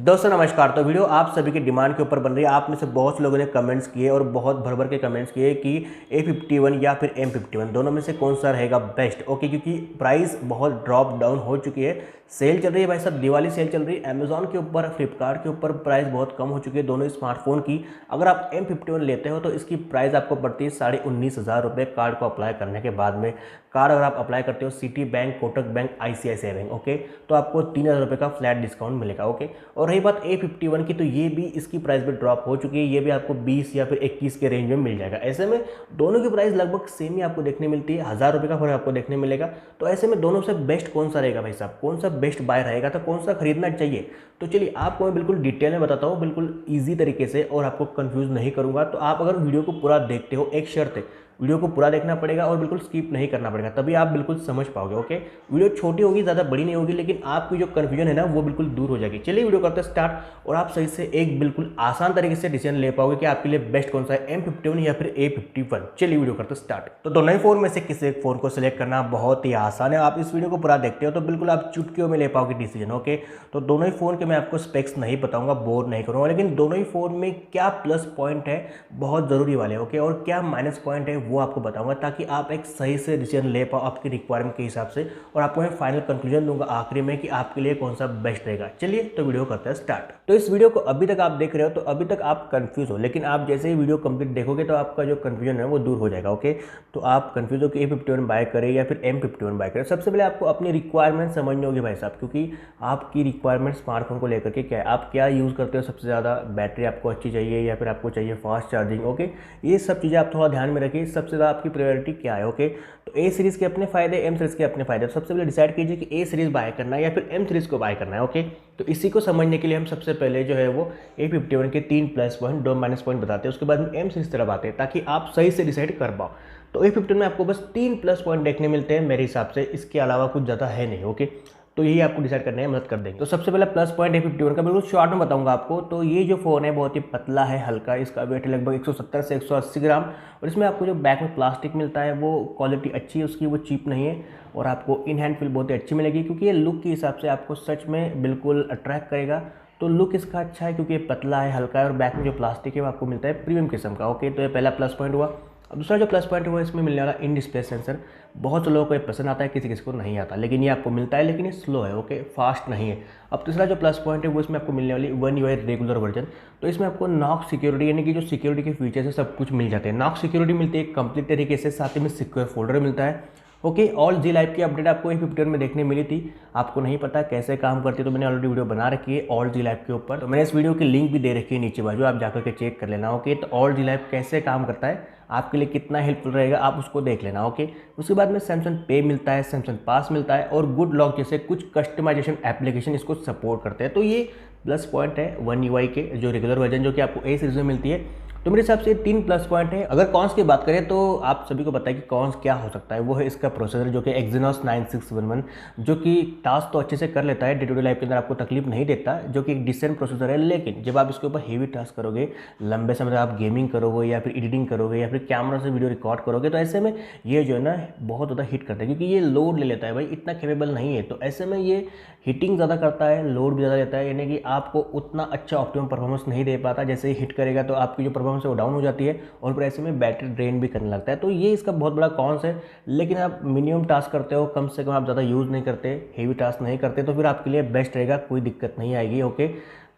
दोस्तों नमस्कार। तो वीडियो आप सभी की डिमांड के ऊपर बन रही है। आप में से बहुत से लोगों ने कमेंट्स किए और बहुत भर भर के कमेंट्स किए कि A51 या फिर M51 दोनों में से कौन सा रहेगा बेस्ट। ओके, क्योंकि प्राइस बहुत ड्रॉप डाउन हो चुकी है, सेल चल रही है भाई साहब, दिवाली सेल चल रही है। अमेजॉन के ऊपर, फ्लिपकार्ट के ऊपर प्राइस बहुत कम हो चुकी है दोनों स्मार्टफोन की। अगर आप M51 लेते हो तो इसकी प्राइस आपको पड़ती है 19,500 रुपये कार्ड को अप्लाई करने के बाद में। कार्ड अगर आप अप्लाई करते हो city bank, Kotak bank, ICICI bank, okay, तो आपको 3,000 रुपये का फ्लैट डिस्काउंट मिलेगा। ओके, और रही बात A51 की, तो ये भी इसकी प्राइस भी ड्रॉप हो चुकी है। ये भी आपको 20 या फिर 21 के रेंज में मिल जाएगा। ऐसे में दोनों की प्राइस लगभग सेम ही आपको देखने मिलती है, 1,000 रुपये का फर्क आपको देखने मिलेगा। तो ऐसे में दोनों से बेस्ट कौन सा रहेगा भाई साहब, कौन सा बेस्ट बाय रहेगा, तो कौन सा खरीदना चाहिए। तो चलिए आपको मैं बिल्कुल डिटेल में बताता हूँ, बिल्कुल ईजी तरीके से, और आपको कंफ्यूज नहीं करूँगा। तो आप अगर वीडियो को पूरा देखते हो, एक शर्त है, वीडियो को पूरा देखना पड़ेगा और बिल्कुल स्किप नहीं करना पड़ेगा, तभी आप बिल्कुल समझ पाओगे। ओके, वीडियो छोटी होगी, ज़्यादा बड़ी नहीं होगी, लेकिन आपकी जो कन्फ्यूजन है ना वो बिल्कुल दूर हो जाएगी। चलिए वीडियो करते हैं स्टार्ट, और आप सही से एक बिल्कुल आसान तरीके से डिसीजन ले पाओगे कि आपके लिए बेस्ट कौन सा है, M51 या फिर A51। चलिए वीडियो करते हैं स्टार्ट। तो दोनों ही फोन में से किसी एक फोन को सिलेक्ट करना बहुत ही आसान है। आप इस वीडियो को पूरा देखते हो तो बिल्कुल आप चुटकियों में ले पाओगे डिसीजन। ओके, तो दोनों ही फोन के मैं आपको स्पेक्स नहीं बताऊंगा, बोर नहीं करूंगा, लेकिन दोनों ही फोन में क्या प्लस पॉइंट है बहुत ज़रूरी वाले, ओके, और क्या माइनस पॉइंट है वो आपको बताऊंगा, ताकि आप एक सही से डिसीजन ले पाओ आपकी रिक्वायरमेंट के हिसाब से। और आपको मैं फाइनल कंक्लूजन दूंगा आखिरी में कि आपके लिए कौन सा बेस्ट रहेगा। चलिए तो वीडियो करते हैं स्टार्ट। तो इस वीडियो को अभी तक आप देख रहे हो तो अभी तक आप कंफ्यूज हो, लेकिन आप जैसे ही वीडियो कंप्लीट देखोगे तो आपका जो कंफ्यूजन है वो दूर हो जाएगा। ओके, तो आप कंफ्यूज हो कि A51 बाय करें या फिर M51 बाय करें। सबसे पहले आपको अपनी रिक्वायरमेंट समझनी होगी भाई साहब, क्योंकि आपकी रिक्वायरमेंट स्मार्टफोन को लेकर के क्या है, आप क्या यूज़ करते हो सबसे ज़्यादा, बैटरी आपको अच्छी चाहिए या फिर आपको चाहिए फास्ट चार्जिंग। ओके, ये सब चीज़ें आप थोड़ा ध्यान में रखिए, सबसे ज़्यादा आपकी प्रायोरिटी क्या है। ओके, तो A सीरीज़ के अपने फायदे, M सीरीज़ के अपने फायदे। तो सबसे पहले डिसाइड कीजिए कि A सीरीज़ बाय करना है या फिर M सीरीज़ को बाय करना है। ओके, तो इसी को समझने के लिए हम सबसे पहले जो है वो A51 के 3 प्लस पॉइंट, 2 माइनस पॉइंट बताते हैं, उसके बाद में M सीरीज़ तरफ आते हैं, ताकि आप सही से डिसाइड कर पाओ। तो A51 में आपको बस 3 प्लस पॉइंट देखने मिलते हैं मेरे हिसाब से, इसके अलावा कुछ ज़्यादा है नहीं। ओके, तो यही आपको डिसाइड करने में मदद कर देंगे। तो सबसे पहला प्लस पॉइंट A51 का बिल्कुल शॉर्ट में बताऊंगा आपको। तो ये जो फ़ोन है बहुत ही पतला है, हल्का, इसका वेट है लगभग 170 से 180 ग्राम, और इसमें आपको जो बैक में प्लास्टिक मिलता है वो क्वालिटी अच्छी है उसकी, वो चीप नहीं है, और आपको इन हैंड फील बहुत ही अच्छी मिलेगी, क्योंकि ये लुक के हिसाब से आपको सच में बिल्कुल अट्रैक्ट करेगा। तो लुक इसका अच्छा है क्योंकि ये पतला है, हल्का है, और बैक में जो प्लास्टिक है वो आपको मिलता है प्रीमियम किस्म का। ओके, तो ये पहला प्लस पॉइंट हुआ। अब दूसरा जो प्लस पॉइंट हुआ, इसमें मिलने वाला इन डिस्प्ले सेंसर। बहुत से लोगों को ये पसंद आता है, किसी किसी को नहीं आता, लेकिन ये आपको मिलता है, लेकिन ये स्लो है। ओके, फास्ट नहीं है। अब तीसरा जो प्लस पॉइंट है वो इसमें आपको मिलने वाली One UI रेगुलर वर्जन। तो इसमें आपको नॉक सिक्योरिटी, यानी कि जो सिक्योरिटी के फीचर्स है सब कुछ मिल जाते हैं। नॉक सिक्योरिटी मिलती है कंप्लीट तरीके से, साथ ही में सिक्योर फोल्डर मिलता है। ओके, ऑल जी लाइफ की अपडेट आपको A51 में देखने मिली थी। आपको नहीं पता कैसे काम करती है तो मैंने ऑलरेडी वीडियो बना रखी है ऑल जी लाइफ के ऊपर, तो मैंने इस वीडियो की लिंक भी दे रखी है नीचे बाजू, आप जाकर के चेक कर लेना। ओके, तो ऑल जी लाइफ कैसे काम करता है, आपके लिए कितना हेल्पफुल रहेगा, आप उसको देख लेना। ओके, उसके बाद में सैमसंग पे मिलता है, सैमसंग पास मिलता है, और गुड लॉक जैसे कुछ कस्टमाइजेशन एप्लीकेशन इसको सपोर्ट करते हैं। तो ये प्लस पॉइंट है One UI के जो रेगुलर वर्जन जो कि आपको A सीरीज में मिलती है। तो मेरे हिसाब से 3 प्लस पॉइंट है। अगर कॉन्स की बात करें तो आप सभी को पता है कि कॉन्स क्या हो सकता है। वो है इसका प्रोसेसर जो कि Exynos 9611, जो कि टास्क तो अच्छे से कर लेता है, डे टू डे लाइफ के अंदर आपको तकलीफ नहीं देता, जो कि एक डिसेंट प्रोसेसर है। लेकिन जब आप इसके ऊपर हेवी टास्क करोगे, लंबे समय तक आप गेमिंग करोगे या फिर एडिटिंग करोगे या फिर कैमरा से वीडियो रिकॉर्ड करोगे, तो ऐसे में ये जो है ना बहुत ज़्यादा हिट करता है, क्योंकि ये लोड ले लेता है भाई, इतना कैपेबल नहीं है। तो ऐसे में ये हीटिंग ज़्यादा करता है, लोड भी ज़्यादा लेता है, यानी कि आपको उतना अच्छा ऑप्टिमम परफॉर्मेंस नहीं दे पाता। जैसे ही हिट करेगा तो आपकी जो परफॉर्मेंस है वो डाउन हो जाती है, और फिर ऐसे में बैटरी ड्रेन भी करने लगता है। तो ये इसका बहुत बड़ा कॉन्स है। लेकिन आप मिनिमम टास्क करते हो, कम से कम आप ज़्यादा यूज़ नहीं करते, हेवी टास्क नहीं करते, तो फिर आपके लिए बेस्ट रहेगा, कोई दिक्कत नहीं आएगी। ओके,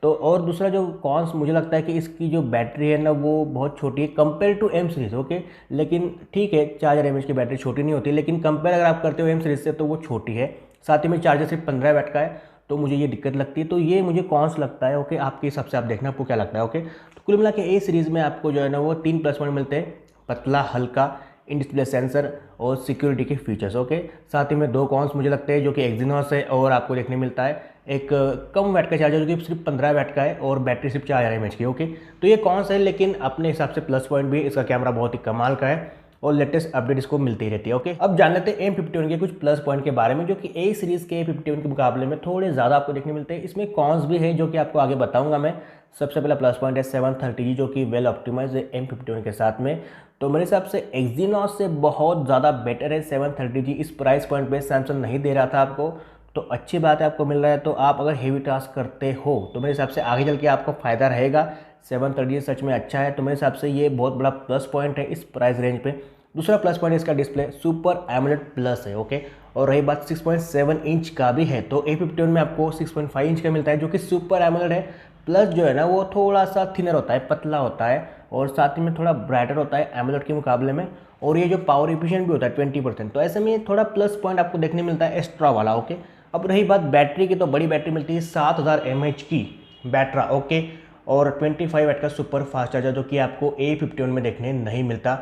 तो और दूसरा जो कॉन्स मुझे लगता है कि इसकी जो बैटरी है ना वो बहुत छोटी है compare to M series. Okay, लेकिन ठीक है, 4000 mAh की बैटरी छोटी नहीं होती, लेकिन कंपेयर अगर आप करते हो M सीरीज़ से तो वो छोटी है। साथ ही में चार्जर सिर्फ 15 वाट का है, तो मुझे ये दिक्कत लगती है। तो ये मुझे कॉन्स लगता है। ओके, आपके हिसाब से आप देखना आपको क्या लगता है। ओके, तो कुल मिला के A सीरीज़ में आपको जो है ना वो 3 प्लस पॉइंट मिलते हैं, पतला, हल्का, इन डिस्प्ले सेंसर और सिक्योरिटी के फीचर्स। ओके, साथ ही में 2 कॉन्स मुझे लगते हैं, जो कि Exynos है, और आपको देखने मिलता है एक कम वाट का चार्जर जो कि सिर्फ 15 वाट का है, और बैटरी सिर्फ 4000 mAh की। ओके, तो ये कॉन्स है, लेकिन अपने हिसाब से प्लस पॉइंट भी, इसका कैमरा बहुत ही कमाल का है, और लेटेस्ट अपडेट इसको मिलती ही रहती है। ओके, अब जान लेते हैं M51 के कुछ प्लस पॉइंट के बारे में, जो कि A सीरीज़ के A51 के मुकाबले में थोड़े ज़्यादा आपको देखने मिलते हैं। इसमें कॉन्स भी है जो कि आपको आगे बताऊंगा मैं। सबसे पहला प्लस पॉइंट है 730G, जो कि वेल ऑप्टिमाइज है M51 के साथ में। तो मेरे हिसाब से Exynos से बहुत ज़्यादा बेटर है 730G। इस प्राइस पॉइंट पे सैमसंग नहीं दे रहा था आपको, तो अच्छी बात है, आपको मिल रहा है। तो आप अगर हेवी टास्क करते हो तो मेरे हिसाब से आगे चल के आपको फ़ायदा रहेगा। 730 सच में अच्छा है, तो मेरे हिसाब से ये बहुत बड़ा प्लस पॉइंट है इस प्राइस रेंज पे। दूसरा प्लस पॉइंट इसका डिस्प्ले सुपर एमोलेड प्लस है, ओके। और रही बात 6.7 इंच का भी है, तो A51 में आपको 6.5 इंच का मिलता है, जो कि सुपर एमोलेड है। प्लस जो है ना वो थोड़ा सा थिनर होता है, पतला होता है, और साथ ही में थोड़ा ब्राइटर होता है एमोलेड के मुकाबले में। और ये जो पावर एफिशिएंट भी होता है 20%, तो ऐसे में थोड़ा प्लस पॉइंट आपको देखने मिलता है एक्स्ट्रा वाला, ओके। अब रही बात बैटरी की, तो बड़ी बैटरी मिलती है 7000 mAh की बैटरा, ओके। और 25 वाट का सुपर फास्ट चार्जर, जो कि आपको A51 में देखने नहीं मिलता।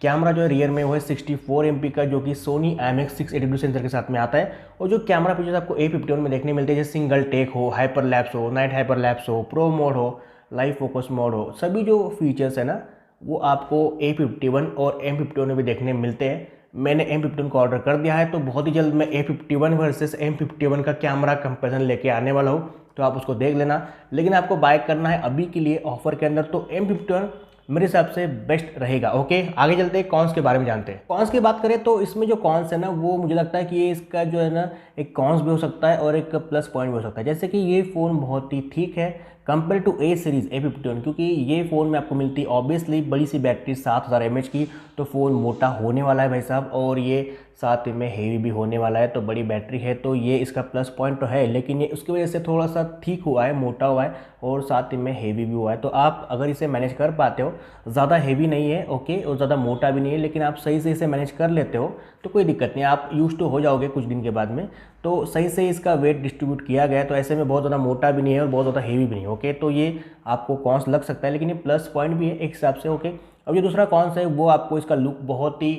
कैमरा जो है रियर में वो है 64 MP का, जो कि सोनी IMX682 सेंसर के साथ में आता है। और जो कैमरा फीचर्स आपको A51 में देखने मिलते हैं, जैसे सिंगल टेक हो, हाइपर लैप्स हो, नाइट हाइपर लैप्स हो, प्रो मोड हो, लाइव फोकस मोड हो, सभी जो फीचर्स है ना वो आपको A51 और M51 में भी देखने मिलते हैं। मैंने M51 को ऑर्डर कर दिया है, तो बहुत ही जल्द मैं A51 वर्सेस M51 का कैमरा कंपैरिजन लेके आने वाला हूँ, तो आप उसको देख लेना। लेकिन आपको बाय करना है अभी के लिए ऑफर के अंदर, तो M51 मेरे हिसाब से बेस्ट रहेगा, ओके। आगे चलते हैं कॉन्स के बारे में जानते हैं। कॉन्स की बात करें तो इसमें जो कॉन्स है ना, वो मुझे लगता है कि ये इसका जो है ना एक कॉन्स भी हो सकता है और एक प्लस पॉइंट भी हो सकता है। जैसे कि ये फ़ोन बहुत ही ठीक है compare to A series A51, क्योंकि ये फ़ोन में आपको मिलती है ऑब्वियसली बड़ी सी बैटरी 7000 mAh की, तो फ़ोन मोटा होने वाला है भाई साहब, और ये साथ में हेवी भी होने वाला है, तो बड़ी बैटरी है, तो ये इसका प्लस पॉइंट तो है। लेकिन ये उसकी वजह से थोड़ा सा ठीक हुआ है, मोटा हुआ है, और साथ में हेवी भी हुआ है। तो आप अगर इसे मैनेज कर पाते हो, ज़्यादा हेवी नहीं है, ओके, और ज़्यादा मोटा भी नहीं है, लेकिन आप सही से इसे मैनेज कर लेते हो तो कोई दिक्कत नहीं, आप यूज टू हो जाओगे कुछ दिन के बाद में। तो सही से इसका वेट डिस्ट्रीब्यूट किया गया है, तो ऐसे में बहुत ज़्यादा मोटा भी नहीं है और बहुत ज़्यादा हेवी भी नहीं है, ओके। तो ये आपको कॉन्स लग सकता है, लेकिन ये प्लस पॉइंट भी है एक हिसाब से, ओके। अब जो दूसरा कॉन्स है वो आपको इसका लुक बहुत ही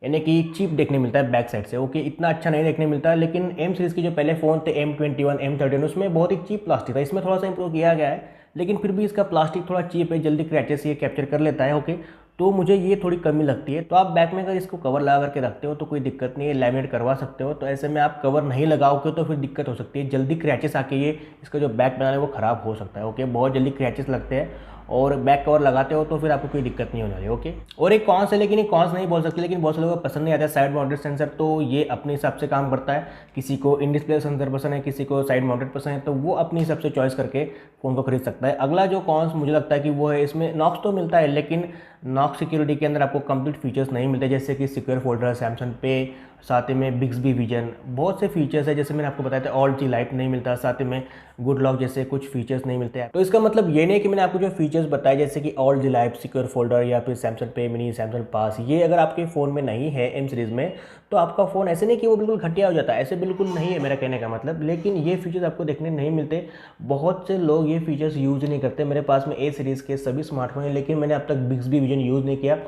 यानी कि चीप देखने मिलता है बैक साइड से, ओके। इतना अच्छा नहीं देखने मिलता है। लेकिन M सीरीज़ के जो पहले फ़ोन थे M21 M31, उसमें बहुत ही चीप प्लास्टिक था, इसमें थोड़ा सा इंप्रूव किया गया है, लेकिन फिर भी इसका प्लास्टिक थोड़ा चीप है, जल्दी क्रैचेस ये कैप्चर कर लेता है, ओके। तो मुझे ये थोड़ी कमी लगती है। तो आप बैक में अगर इसको कवर लगा करके रखते हो तो कोई दिक्कत नहीं है, लैमिनेट करवा सकते हो। तो ऐसे में आप कवर नहीं लगाओगे तो फिर दिक्कत हो सकती है, जल्दी क्रैचेस आके ये इसका जो बैक पैनल है वो ख़राब हो सकता है, ओके। बहुत जल्दी क्रैचेस लगते हैं, और बैक कवर लगाते हो तो फिर आपको कोई दिक्कत नहीं होने वाली, ओके। और एक कॉन्स है, लेकिन ये कॉन्स नहीं बोल सकते, लेकिन बहुत से लोगों को पसंद नहीं आता है साइड माउंटेड सेंसर, तो ये अपने हिसाब से काम करता है। किसी को इन डिस्प्ले सेंसर पसंद है, किसी को साइड माउंटेड पसंद है, तो वो अपने हिसाब से चॉइस करके फ़ोन को खरीद सकता है। अगला जो कॉन्स मुझे लगता है कि वो है, इसमें नॉक्स तो मिलता है, लेकिन नॉक्स सिक्योरिटी के अंदर आपको कंप्लीट फीचर्स नहीं मिलते, जैसे कि सिक्योर फोल्डर, सैमसंग पे, साथ ही में बिग्सबी विजन, बहुत से फीचर्स है, जैसे मैंने आपको बताया था ऑल्ट जी लाइट नहीं मिलता, साथ ही में गुड लॉक जैसे कुछ फीचर्स नहीं मिलते हैं। तो इसका मतलब ये नहीं कि मैंने आपको जो फीचर्स बताए, जैसे कि ऑल्ट जी लाइट, सिक्योर फोल्डर या फिर सैमसंग पे मिनी, सैमसंग पास, ये अगर आपके फ़ोन में नहीं है M सीरीज़ में, तो आपका फ़ोन ऐसे नहीं कि वो बिल्कुल घटिया हो जाता है, ऐसे बिल्कुल नहीं है मेरा कहने का मतलब। लेकिन ये फीचर्स आपको देखने नहीं मिलते, बहुत से लोग ये फीचर्स यूज़ नहीं करते। मेरे पास में A सीरीज़ के सभी स्मार्टफोन है, लेकिन मैंने अब तक बिग्सबी विजन यूज़ नहीं किया,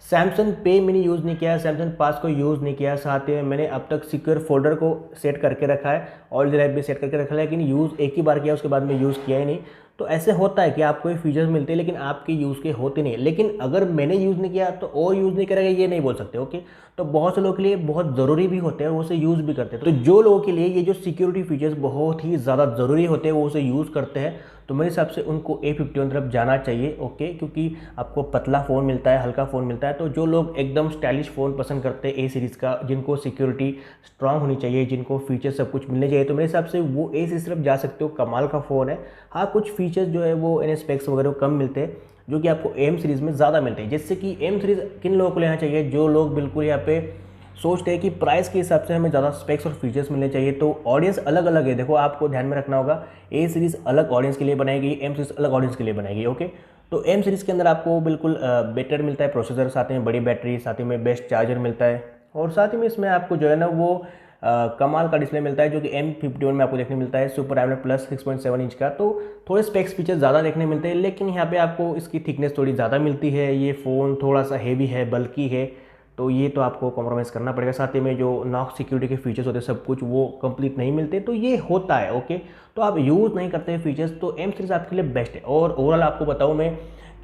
सैमसंग पे मिनी यूज़ नहीं किया, सैमसंग पास को यूज़ नहीं किया, साथ ही मैंने अब तक सिक्योर फोल्डर को सेट करके रखा है, ऑल ड्राइव भी सेट करके रखा है, लेकिन यूज़ एक ही बार किया, उसके बाद में यूज़ किया ही नहीं। तो ऐसे होता है कि आपको ये फीचर्स मिलते हैं लेकिन आपके यूज़ के होते नहीं। लेकिन अगर मैंने यूज़ नहीं किया तो और यूज़ नहीं करेगा ये नहीं बोल सकते, ओके। तो बहुत से लोगों के लिए बहुत ज़रूरी भी होते हैं और वो उसे यूज़ भी करते हैं। तो जो लोगों के लिए ये जो सिक्योरिटी फीचर्स बहुत ही ज़्यादा ज़रूरी होते हैं वो उसे यूज़ करते हैं, तो मेरे हिसाब से उनको A51 तरफ जाना चाहिए, ओके। क्योंकि आपको पतला फ़ोन मिलता है, हल्का फ़ोन मिलता है। तो जो लोग एकदम स्टाइलिश फ़ोन पसंद करते हैं A सीरीज़ का, जिनको सिक्योरिटी स्ट्रांग होनी चाहिए, जिनको फीचर्स सब कुछ मिलने चाहिए, तो मेरे हिसाब से वो A सीरीज़ तरफ जा सकते हो। कमाल का फ़ोन है। हाँ, कुछ फीचर्स जो है वो इन स्पेक्स वगैरह कम मिलते हैं, जो कि आपको M सीरीज़ में ज़्यादा मिलते हैं। जैसे कि M सीरीज़ किन लोगों को लेना चाहिए, जो लोग बिल्कुल यहाँ पे सोचते हैं कि प्राइस के हिसाब से हमें ज़्यादा स्पेक्स और फीचर्स मिलने चाहिए। तो ऑडियंस अलग अलग है, देखो आपको ध्यान में रखना होगा। A सीरीज़ अलग ऑडियंस के लिए बनाई गई, M सीरीज़ अलग ऑडियंस के लिए बनाई गई, ओके। तो M सीरीज़ के अंदर आपको बिल्कुल बेटर मिलता है प्रोसेसर, साथ में बड़ी बैटरी, साथ ही में बेस्ट चार्जर मिलता है, और साथ ही में इसमें आपको जो है ना वो कमाल का डिस्प्ले मिलता है, जो कि M51 में आपको देखने मिलता है, सुपर एमोलेड प्लस 6.7 इंच का। तो थोड़े स्पेक्स फीचर्स ज़्यादा देखने मिलते हैं, लेकिन यहाँ पे आपको इसकी थिकनेस थोड़ी ज़्यादा मिलती है। ये फ़ोन थोड़ा सा हेवी है, बल्कि है, तो ये तो आपको कॉम्प्रोमाइज़ करना पड़ेगा। साथ ही में जो नॉक सिक्योरिटी के फीचर्स होते हैं सब कुछ वो कंप्लीट नहीं मिलते, तो ये होता है, ओके। तो आप यूज़ नहीं करते फीचर्स, तो M सीरीज़ आपके लिए बेस्ट है। और ओवरऑल आपको बताऊँ मैं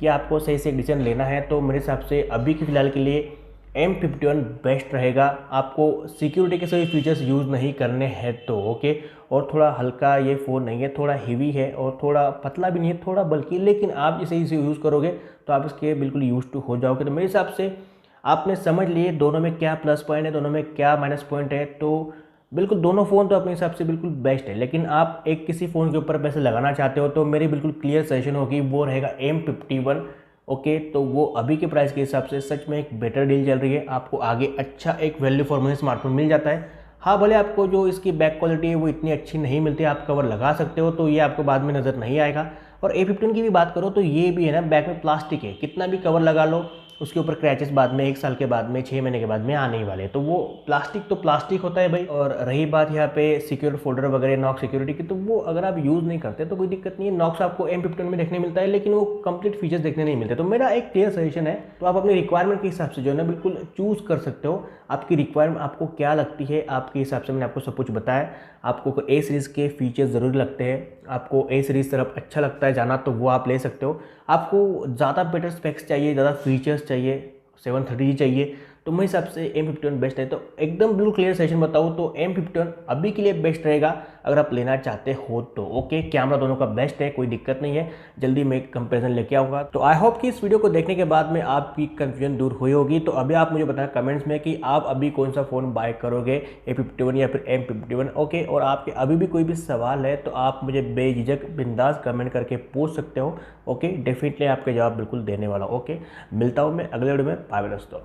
कि आपको सही से एक डिसीजन लेना है, तो मेरे हिसाब से अभी के फिलहाल के लिए M51 बेस्ट रहेगा। आपको सिक्योरिटी के सभी फीचर्स यूज़ नहीं करने हैं तो, ओके। और थोड़ा हल्का ये फ़ोन नहीं है, थोड़ा हेवी है, और थोड़ा पतला भी नहीं है, थोड़ा बल्कि, लेकिन आप इसे यूज़ करोगे तो आप इसके बिल्कुल यूज टू हो जाओगे। तो मेरे हिसाब से आपने समझ लिए दोनों में क्या प्लस पॉइंट है, दोनों में क्या माइनस पॉइंट है। तो बिल्कुल दोनों फ़ोन तो अपने हिसाब से बिल्कुल बेस्ट है, लेकिन आप एक किसी फ़ोन के ऊपर पैसे लगाना चाहते हो तो मेरी बिल्कुल क्लियर सजेशन होगी, वो रहेगा M51। ओके, तो वो अभी के प्राइस के हिसाब से सच में एक बेटर डील चल रही है, आपको आगे अच्छा एक वैल्यू फॉर मनी स्मार्टफोन मिल जाता है। हाँ, भले आपको जो इसकी बैक क्वालिटी है वो इतनी अच्छी नहीं मिलती, आप कवर लगा सकते हो तो ये आपको बाद में नज़र नहीं आएगा। और A15 की भी बात करो तो ये भी है ना, बैक में प्लास्टिक है, कितना भी कवर लगा लो उसके ऊपर क्रैचेस बाद में 1 साल के बाद में 6 महीने के बाद में आने ही वाले, तो वो प्लास्टिक तो प्लास्टिक होता है भाई। और रही बात यहाँ पे सिक्योर फोल्डर वगैरह नॉक्स सिक्योरिटी की, तो वो अगर आप यूज़ नहीं करते तो कोई दिक्कत नहीं है, नॉक्स आपको M15 में देखने मिलता है लेकिन वो कंप्लीट फीचर्स देखने नहीं मिलते। तो मेरा एक क्लियर सजेशन है, तो आप अपनी रिक्वायरमेंट के हिसाब से जो है ना बिल्कुल चूज़ कर सकते हो, आपकी रिक्वायरमेंट आपको क्या लगती है आपके हिसाब से मैंने आपको सब कुछ बताया। आपको ए सीरीज़ के फीचर्स ज़रूर लगते हैं, आपको ए सीरीज़ तरफ अच्छा लगता है जाना तो वो आप ले सकते हो। आपको ज़्यादा बेटर स्पेक्स चाहिए, ज़्यादा फीचर्स चाहिए, 730 चाहिए, तो मेरे हिसाब से M51 बेस्ट है। तो एकदम बिल्कुल क्लियर सेशन बताऊँ तो M51 अभी के लिए बेस्ट रहेगा अगर आप लेना चाहते हो तो। ओके, कैमरा दोनों का बेस्ट है, कोई दिक्कत नहीं है, जल्दी मैं कंपैरिजन लेके आऊँगा। तो आई होप कि इस वीडियो को देखने के बाद में आपकी कन्फ्यूजन दूर हुई होगी। तो अभी आप मुझे बताएं कमेंट्स में कि आप अभी कौन सा फ़ोन बाय करोगे, A51 या फिर M51। ओके, और आपके अभी भी कोई भी सवाल है तो आप मुझे बेझिझक बिंदास कमेंट करके पूछ सकते हो। ओके, डेफिनेटली आपके जवाब बिल्कुल देने वाला हूँ। ओके, मिलता हूँ मैं अगले वीडियो में। बाय दोस्तों।